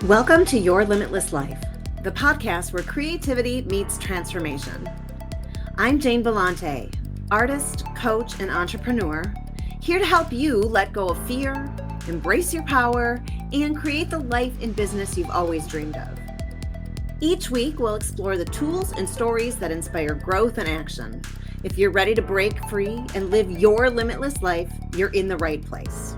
Welcome to Your Limitless Life, the podcast where creativity meets transformation. I'm Jane Bellante, artist, coach, and entrepreneur, here to help you let go of fear, embrace your power, and create the life and business you've always dreamed of. Each week, we'll explore the tools and stories that inspire growth and action. If you're ready to break free and live your limitless life, you're in the right place.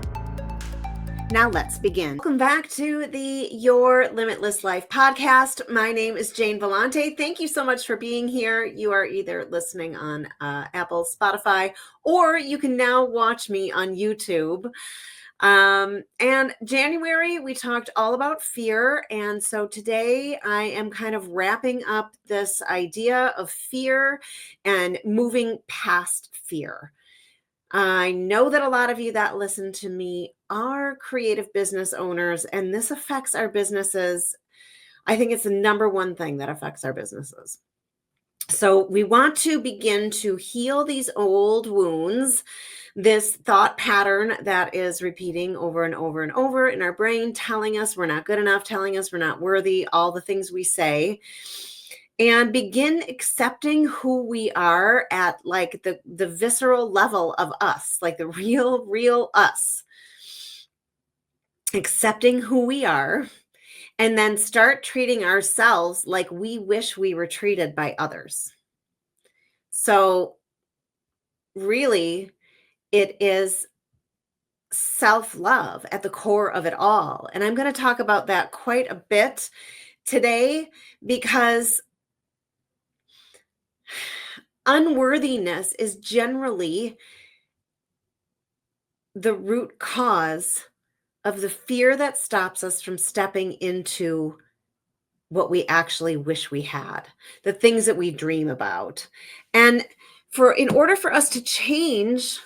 Now let's begin. Welcome back to the Your Limitless Life podcast. My name is Jane Bellante. Thank you so much for being here. You are either listening on Apple, Spotify, or you can now watch me on YouTube. And January, we talked all about fear. And so today I am kind of wrapping up this idea of fear and moving past fear. I know that a lot of you that listen to me are creative business owners, and this affects our businesses. I think it's the number one thing that affects our businesses. So we want to begin to heal these old wounds, this thought pattern that is repeating over and over and over in our brain, telling us we're not good enough, telling us we're not worthy, all the things we say. And begin accepting who we are at like the visceral level of us, like the real us. Accepting who we are, and then start treating ourselves like we wish we were treated by others. So really, it is self-love at the core of it all. And I'm going to talk about that quite a bit today because unworthiness is generally the root cause of the fear that stops us from stepping into what we actually wish we had, the things that we dream about. And in order for us to change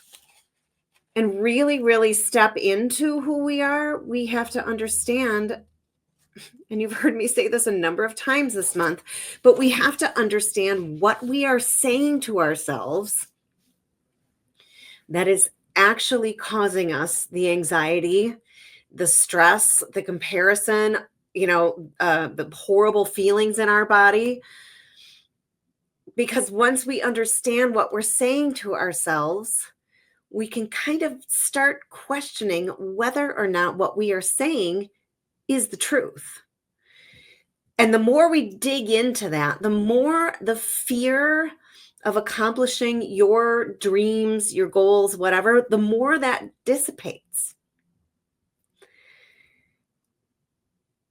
and really step into who we are, we have to understand, and you've heard me say this a number of times this month, but we have to understand what we are saying to ourselves that is actually causing us the anxiety, the stress, the comparison, the horrible feelings in our body. Because once we understand what we're saying to ourselves, we can kind of start questioning whether or not what we are saying is the truth. And the more we dig into that, the more the fear of accomplishing your dreams, your goals, whatever, the more that dissipates.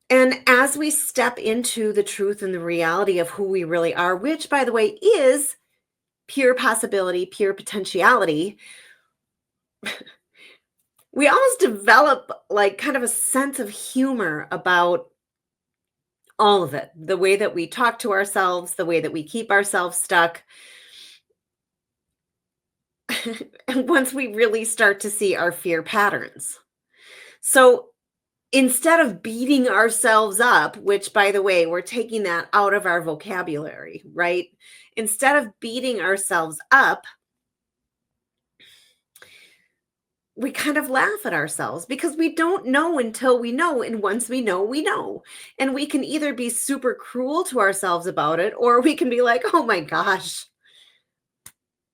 And as we step into the truth and the reality of who we really are, which, by the way, is pure possibility, pure potentiality, we almost develop like kind of a sense of humor about all of it. The way that we talk to ourselves, the way that we keep ourselves stuck. And once we really start to see our fear patterns. So instead of beating ourselves up, which, by the way, we're taking that out of our vocabulary, right? Instead of beating ourselves up, we kind of laugh at ourselves because we don't know until we know. And once we know, we know. And we can either be super cruel to ourselves about it, or we can be like, oh my gosh,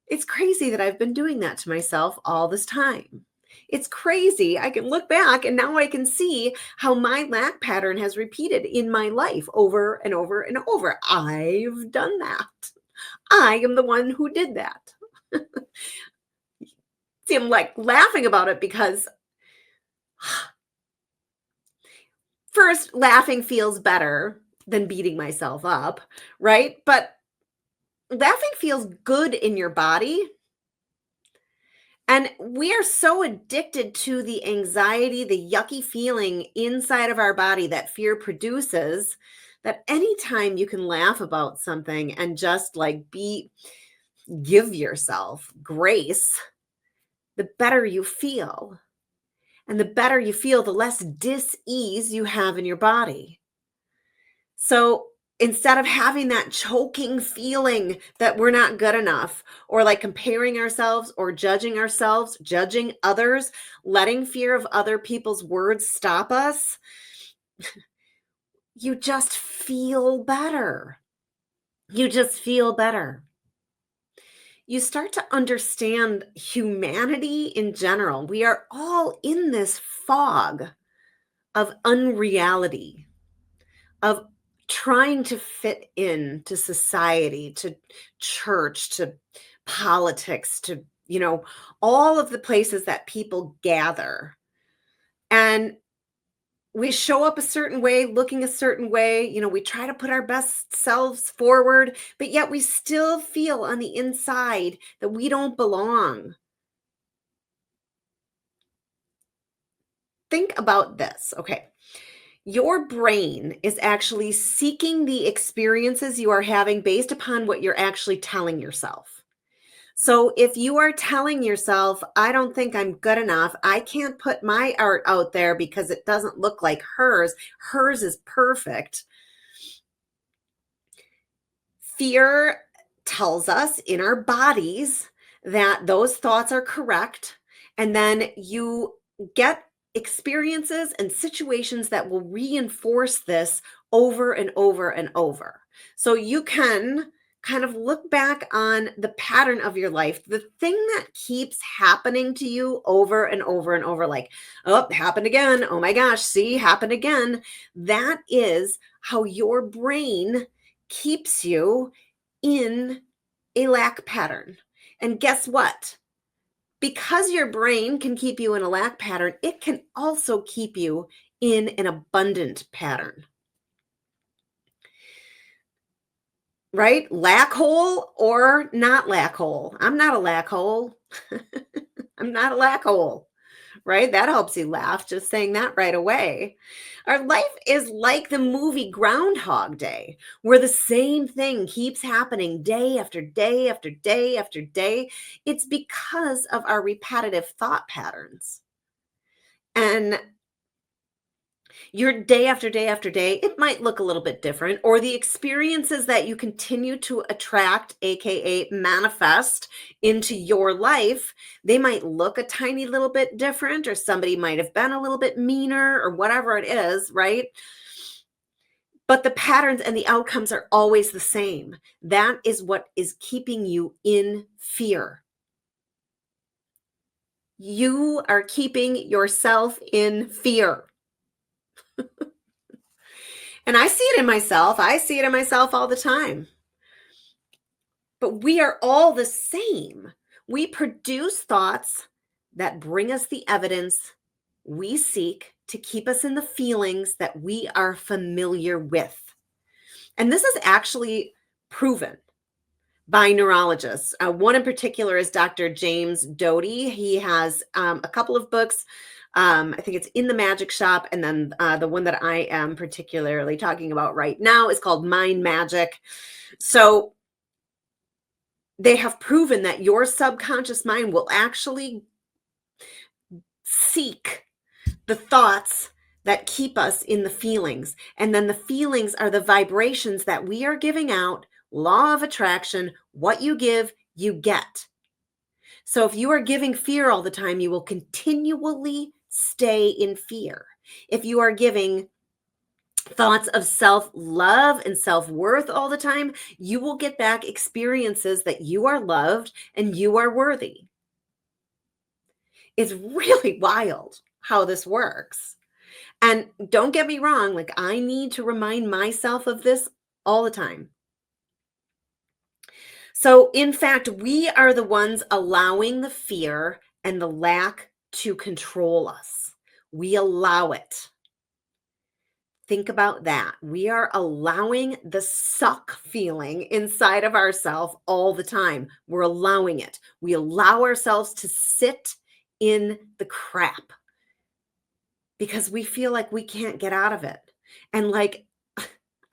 it's crazy that I've been doing that to myself all this time. It's crazy. I can look back and now I can see how my lack pattern has repeated in my life over and over and over. I've done that. I am the one who did that. See, I'm like laughing about it because first, laughing feels better than beating myself up, right? But laughing feels good in your body. And we are so addicted to the anxiety, the yucky feeling inside of our body that fear produces, that anytime you can laugh about something and just like give yourself grace, the better you feel. And the better you feel, the less dis-ease you have in your body. So instead of having that choking feeling that we're not good enough, or like comparing ourselves or judging ourselves, judging others, letting fear of other people's words stop us, you just feel better. You just feel better. You start to understand humanity in general. We are all in this fog of unreality, of trying to fit in to society, to church, to politics, to, all of the places that people gather. And we show up a certain way, looking a certain way. We try to put our best selves forward, but yet we still feel on the inside that we don't belong. Think about this. Okay. Your brain is actually seeking the experiences you are having based upon what you're actually telling yourself. So if you are telling yourself, I don't think I'm good enough, I can't put my art out there because it doesn't look like hers is perfect. Fear tells us in our bodies that those thoughts are correct. And then you get experiences and situations that will reinforce this over and over and over. So you can kind of look back on the pattern of your life, the thing that keeps happening to you over and over and over, like, oh, happened again. Oh my gosh, see, happened again. That is how your brain keeps you in a lack pattern. And guess what? Because your brain can keep you in a lack pattern, it can also keep you in an abundant pattern. Right? Lack hole or not lack hole. I'm not a lack hole. I'm not a lack hole. Right? That helps you laugh, just saying that right away. Our life is like the movie Groundhog Day, where the same thing keeps happening day after day after day after day. It's because of our repetitive thought patterns. And your day after day after day, it might look a little bit different, or the experiences that you continue to attract, AKA manifest into your life, they might look a tiny little bit different, or somebody might have been a little bit meaner, or whatever it is, right? But the patterns and the outcomes are always the same. That is what is keeping you in fear. You are keeping yourself in fear. And I see it in myself. I see it in myself all the time. But we are all the same. We produce thoughts that bring us the evidence we seek to keep us in the feelings that we are familiar with. And this is actually proven by neurologists. One in particular is Dr. James Doty. He has a couple of books. I think it's In the Magic Shop. And then the one that I am particularly talking about right now is called Mind Magic. So they have proven that your subconscious mind will actually seek the thoughts that keep us in the feelings. And then the feelings are the vibrations that we are giving out. Law of attraction, what you give, you get. So if you are giving fear all the time, you will continually stay in fear. If you are giving thoughts of self-love and self-worth all the time, you will get back experiences that you are loved and you are worthy. It's really wild how this works. And don't get me wrong, like, I need to remind myself of this all the time. So, in fact, we are the ones allowing the fear and the lack to control us. We allow it. Think about that. We are allowing the suck feeling inside of ourselves all the time. We're allowing it. We allow ourselves to sit in the crap because we feel like we can't get out of it. And like,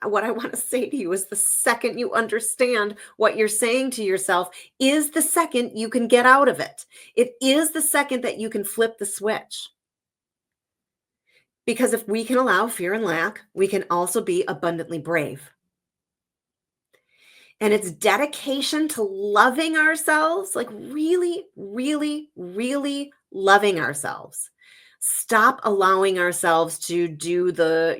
what I want to say to you is the second you understand what you're saying to yourself is the second you can get out of it. It is the second that you can flip the switch. Because if we can allow fear and lack, we can also be abundantly brave. And it's dedication to loving ourselves, like really, really, really loving ourselves. Stop allowing ourselves to do the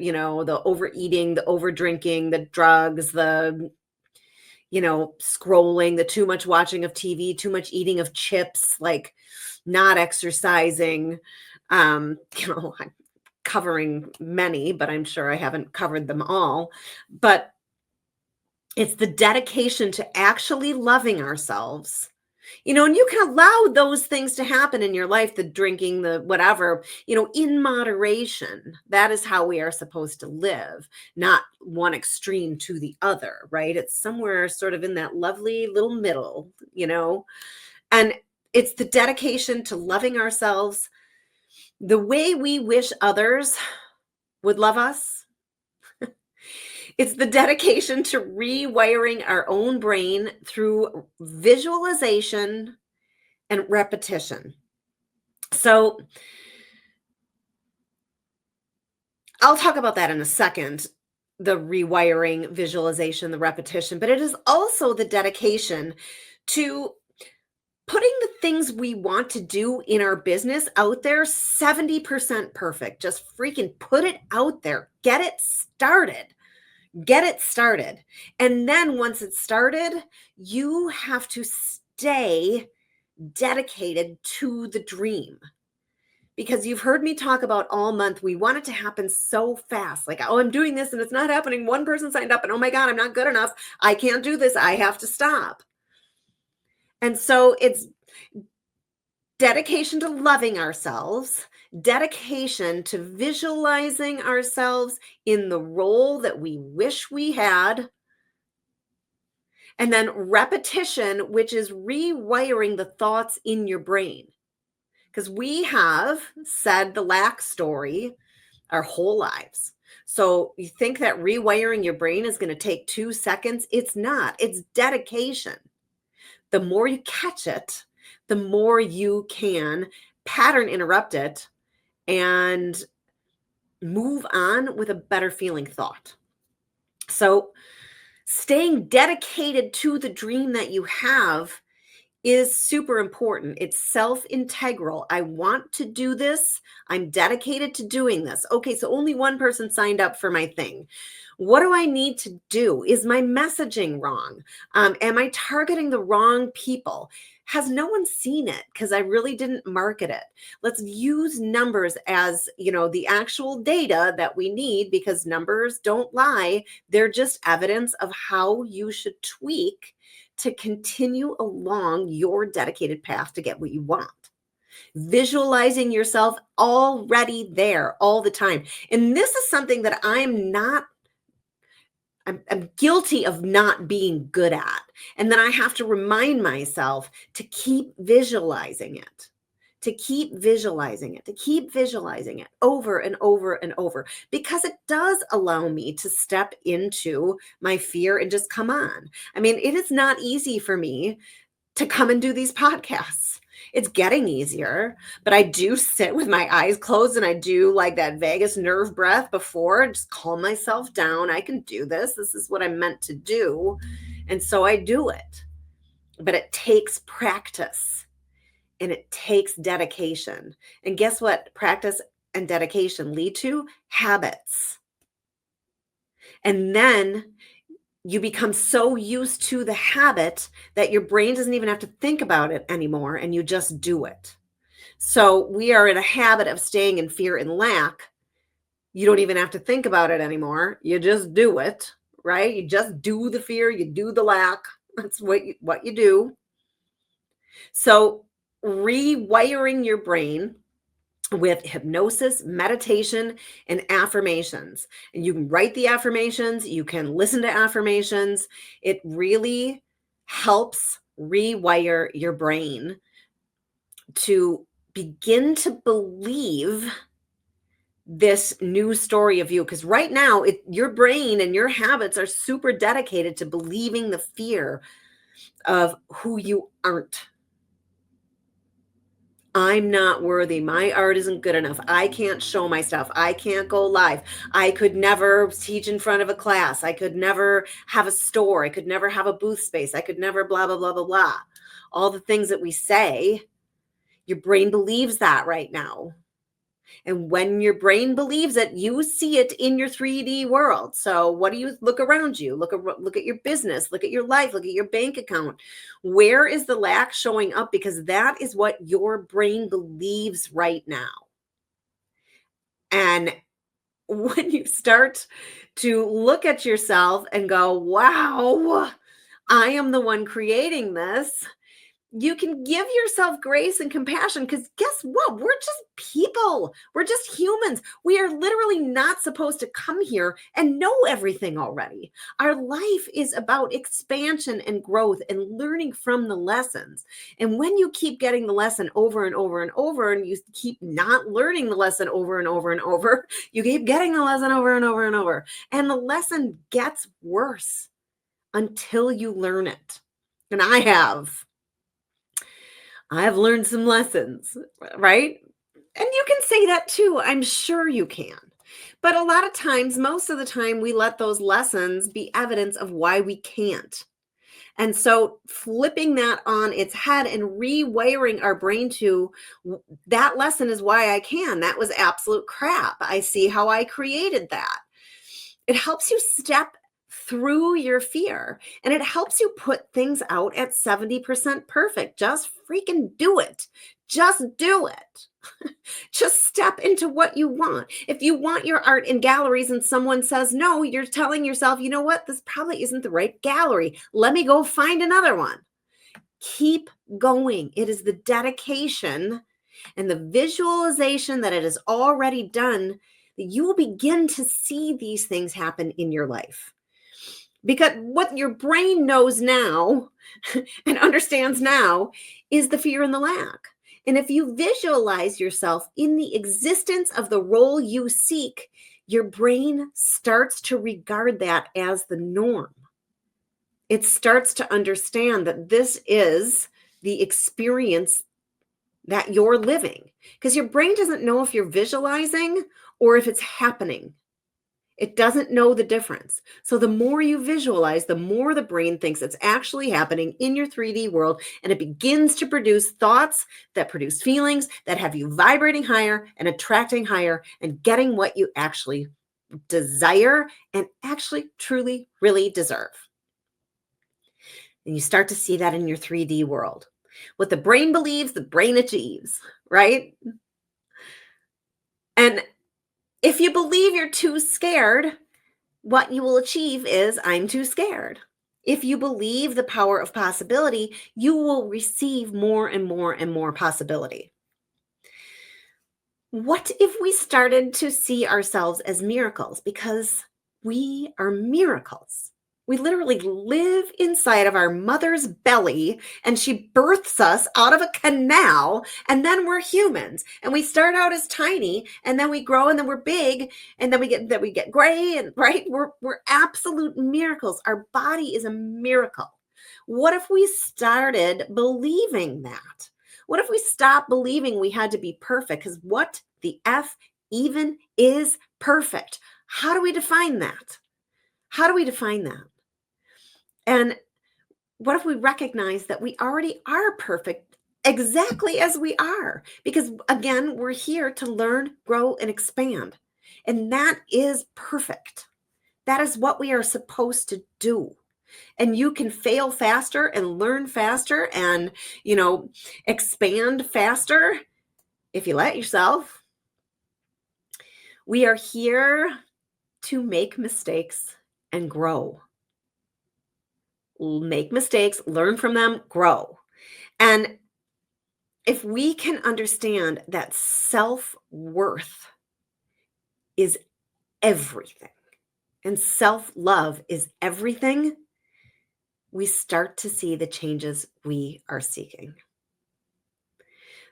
overeating, the over drinking, the drugs, scrolling, the too much watching of TV, too much eating of chips, like not exercising. I'm covering many, but I'm sure I haven't covered them all. But it's the dedication to actually loving ourselves. And you can allow those things to happen in your life, the drinking, the whatever, in moderation. That is how we are supposed to live, not one extreme to the other, right? It's somewhere sort of in that lovely little middle. And it's the dedication to loving ourselves the way we wish others would love us. It's the dedication to rewiring our own brain through visualization and repetition. So I'll talk about that in a second, the rewiring, visualization, the repetition, but it is also the dedication to putting the things we want to do in our business out there 70% perfect. Just freaking put it out there. Get it started. Get it started. And then once it's started, you have to stay dedicated to the dream. Because you've heard me talk about all month, we want it to happen so fast. Like, oh, I'm doing this and it's not happening. One person signed up and oh my God, I'm not good enough. I can't do this. I have to stop. And so it's dedication to loving ourselves, dedication to visualizing ourselves in the role that we wish we had, and then repetition, which is rewiring the thoughts in your brain. Because we have said the lack story our whole lives. So you think that rewiring your brain is going to take 2 seconds? It's not. It's dedication. The more you catch it, the more you can pattern interrupt it and move on with a better feeling thought. So staying dedicated to the dream that you have is super important. It's self-integral. I want to do this. I'm dedicated to doing this. Okay, so only one person signed up for my thing. What do I need to do? Is my messaging wrong? Am I targeting the wrong people? Has no one seen it because I really didn't market it? Let's use numbers as, the actual data that we need, because numbers don't lie. They're just evidence of how you should tweak to continue along your dedicated path to get what you want. Visualizing yourself already there all the time. And this is something that I'm guilty of not being good at. And then I have to remind myself to keep visualizing it, to keep visualizing it, to keep visualizing it over and over and over, because it does allow me to step into my fear and just come on. I mean, it is not easy for me to come and do these podcasts. It's getting easier, but I do sit with my eyes closed and I do like that vagus nerve breath before and just calm myself down. I can do this. This is what I'm meant to do. And so I do it. But it takes practice and it takes dedication. And guess what? Practice and dedication lead to habits. And then you become so used to the habit that your brain doesn't even have to think about it anymore, and you just do it. So we are in a habit of staying in fear and lack. You don't even have to think about it anymore. You just do it, right? You just do the fear, you do the lack. That's what you do. So rewiring your brain with hypnosis, meditation, and affirmations. And you can write the affirmations, you can listen to affirmations. It really helps rewire your brain to begin to believe this new story of you. Because right now, your brain and your habits are super dedicated to believing the fear of who you aren't. I'm not worthy. My art isn't good enough. I can't show my stuff. I can't go live. I could never teach in front of a class. I could never have a store. I could never have a booth space. I could never blah, blah, blah, blah, blah. All the things that we say, your brain believes that right now. And when your brain believes it, you see it in your 3D world. So what do you look around you? Look at your business, look at your life, look at your bank account. Where is the lack showing up? Because that is what your brain believes right now. And when you start to look at yourself and go, wow, I am the one creating this, you can give yourself grace and compassion, because guess what? We're just people. We're just humans. We are literally not supposed to come here and know everything already. Our life is about expansion and growth and learning from the lessons. And when you keep getting the lesson over and over and over, and you keep not learning the lesson over and over and over, you keep getting the lesson over and over and over. And the lesson gets worse until you learn it. And I've learned some lessons, right? And you can say that too. I'm sure you can. But a lot of times, most of the time, we let those lessons be evidence of why we can't. And so flipping that on its head and rewiring our brain to that lesson is why I can. That was absolute crap. I see how I created that. It helps you step through your fear, and it helps you put things out at 70% perfect. Just freaking do it. Just do it. Just step into what you want. If you want your art in galleries and someone says no, you're telling yourself, you know what? This probably isn't the right gallery. Let me go find another one. Keep going. It is the dedication and the visualization that it is already done that you will begin to see these things happen in your life. Because what your brain knows now and understands now is the fear and the lack. And if you visualize yourself in the existence of the role you seek, your brain starts to regard that as the norm. It starts to understand that this is the experience that you're living, because your brain doesn't know if you're visualizing or if it's happening. It doesn't know the difference. So the more you visualize, the more the brain thinks it's actually happening in your 3D world, and it begins to produce thoughts that produce feelings that have you vibrating higher and attracting higher and getting what you actually desire and actually truly really deserve. And you start to see that in your 3D world. What the brain believes, the brain achieves, right? And if you believe you're too scared, what you will achieve is, I'm too scared. If you believe the power of possibility, you will receive more and more and more possibility. What if we started to see ourselves as miracles? Because we are miracles. We literally live inside of our mother's belly, and she births us out of a canal, and then we're humans. And we start out as tiny, and then we grow, and then we're big, and then we get gray, and right? We're absolute miracles. Our body is a miracle. What if we started believing that? What if we stopped believing we had to be perfect? Because what the F even is perfect? How do we define that? How do we define that? And what if we recognize that we already are perfect exactly as we are? Because again, we're here to learn, grow, and expand. And that is perfect. That is what we are supposed to do. And you can fail faster and learn faster and, expand faster if you let yourself. We are here to make mistakes and grow. Make mistakes, learn from them, grow. And if we can understand that self-worth is everything and self-love is everything, we start to see the changes we are seeking.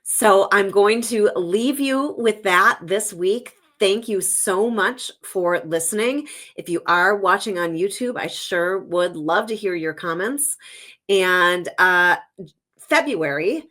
So I'm going to leave you with that this week. Thank you so much for listening. If you are watching on YouTube, I sure would love to hear your comments. And February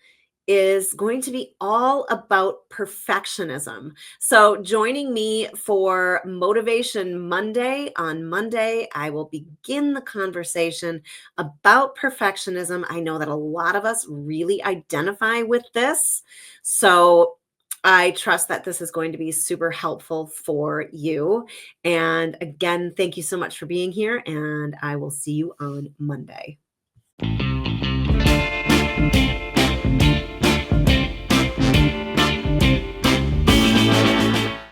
is going to be all about perfectionism. So joining me for Motivation Monday, on Monday, I will begin the conversation about perfectionism. I know that a lot of us really identify with this. So I trust that this is going to be super helpful for you. And again, thank you so much for being here, and I will see you on Monday.